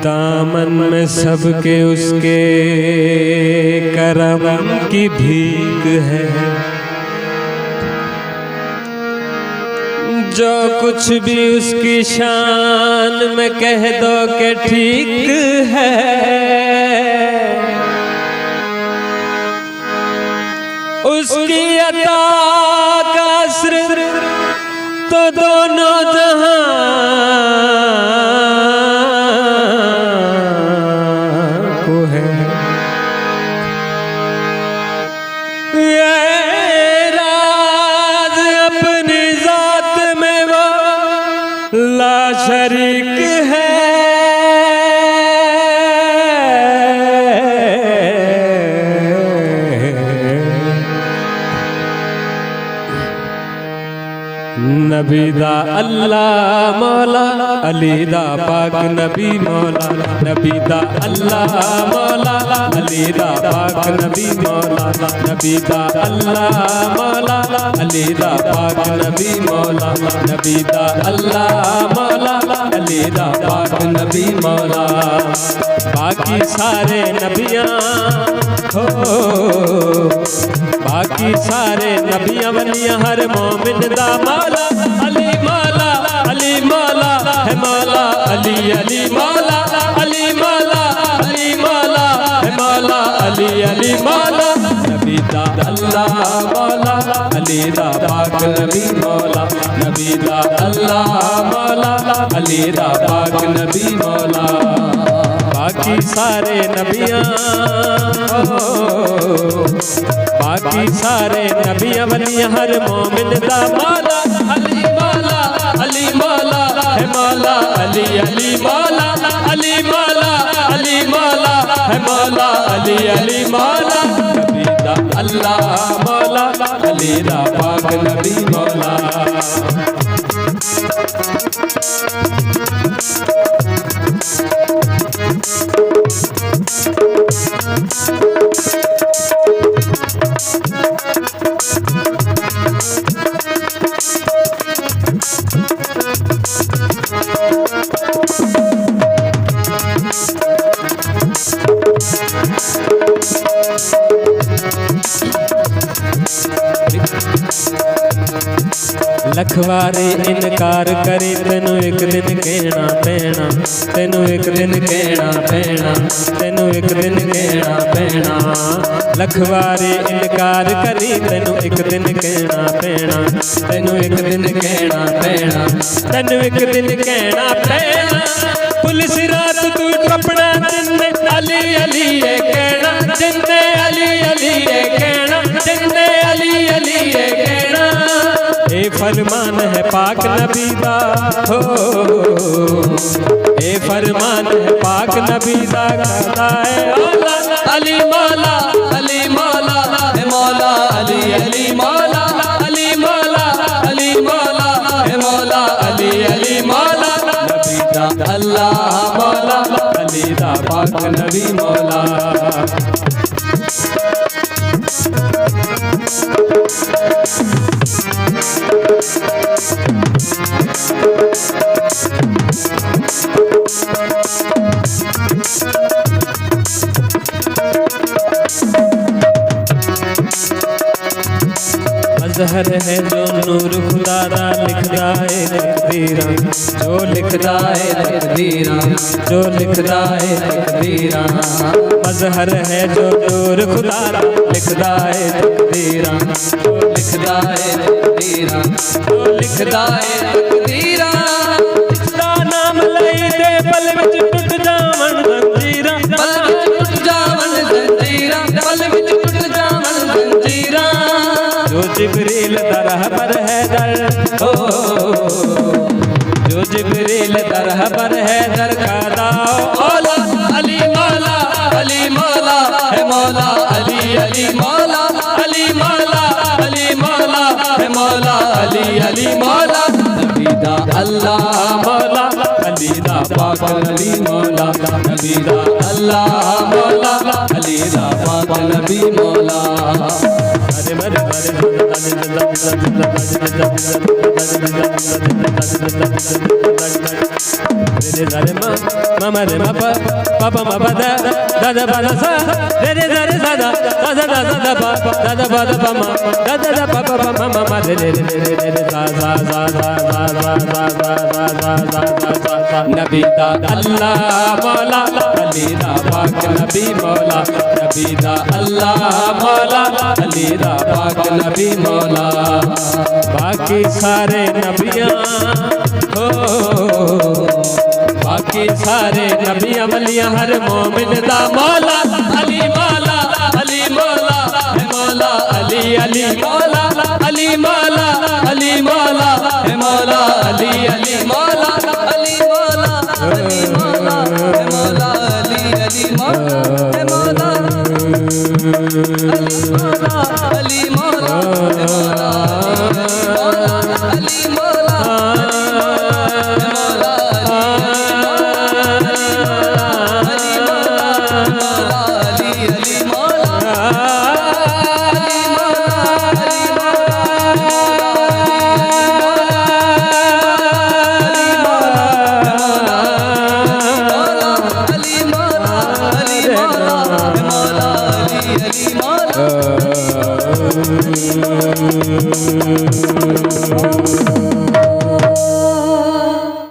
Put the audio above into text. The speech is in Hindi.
दामन में सबके उसके करम की भीख है, जो कुछ भी उसकी शान में कह दो कि ठीक है। उसकी अता का असर तो दोनों जहां को है। ये राज अपनी जात में वो ला शरीक है। नबी दा अल्लाह मौला, अली दा पाक नबी मौला। नबी दा अल्लाह मौला, अली दा पाक नबी मौला। नबी दा अल्लाह मौला, अली दा पाक नबी मौला। नबी दा अल्लाह मौला, अली दा पाक नबी मौला। बाकी सारे नबियाँ हो, बाकी सारे नबियाँ वलियाँ हर मोमिन दा मौला। अली मौला, अली मौला है मौला। अली अली मौला, अली मौला, अली मौला है मौला। अली अली मौला। नबी दा अल्लाह मौला, अली दा पाक नबी मौला। नबी दा अल्लाह मौला, अली दा पाक नबी मौला। बाकी सारे नबियाँ, बाकी सारे नबियाँ वलियाँ हर मोमिन दा मौला। अली मौला, अली मौला है मौला। अली अली मौला, अली मौला, अली मौला है मौला। अली अली मौला। नबी दा अल्लाह मौला, अली दा पाक नबी मौला। लखवारे इनकार करे तेनू एक दिन कहना पैना। तेनू एक दिन कहना पैना। तेनू एक दिन कहना पैना। लखवारे इनकार करी तेनू एक दिन कहना पैना। तेनू एक दिन कहना पैना। तेनू एक दिन कहना पैना। पुलिस रात तू टपना जिन्ने अली अली ये कहना। जिन्ने अली अली ये कहना। जिन्ने अली अली ये कहना। ए फरमान है पाक नबी दा हो, ए फरमान है पाक नबी दा कहता है अली मौला, अली मौला है मौला। अली अली मौला, अली मौला, अली मौला है मौला। अली अली मौला। नबी दा अल्लाह मौला, अली दा पाक नबी मौला। अजहर है जो नूर खुदा दा लिखदा है। तकदीरां जो लिखदा है तकदीरां जो लिखदा है तकदीरां मजहर है जो नूर खुदा दा लिखदा है तकदीरां जो लिखदा है तकदीरां जो लिखदा है तकदीरां जिसदा नाम लई दे पल विच टुट जावन जंजीरां पल विच टुट जावन जंजीरां पल विच टुट जावन जंजीरां जो जिब्रील दा रहबर है दर हो जो जिब्रील दा रहबर है दर का दाओ औला अली मौला है मौला अली अली मौला अली मौला है मौला अली मौला नबी दा अल्लाह मौला अली दा पाक नबी मौला नबी दा अल्लाह मौला अली दा पाक नबी मौला अरे मरे मरे रे ममा रे मा पापा मा दा दा दा सा रे रे रे सा दा दा दा दा दा पा दा दा दा पा मा दा दा दा पा पा मा मा मा रे रे रे रे रे सा सा सा सा सा नबी दा अल्लाह मौला अली दा पाक नबी मौला नबी दा अल्लाह मौला अली दा पाक नबी मौला बाकी सारे नबियां हो बाकी सारे नबियां वलियां हर मोमिन दा मौला अली मौला अली मौला है मौला अली अली मौला अली मौला अली मौला है मौला अली अली मौला अली मौला अली मौला है मौला अली अली मौला है मौला अली मौला है मौला अली मौला Ali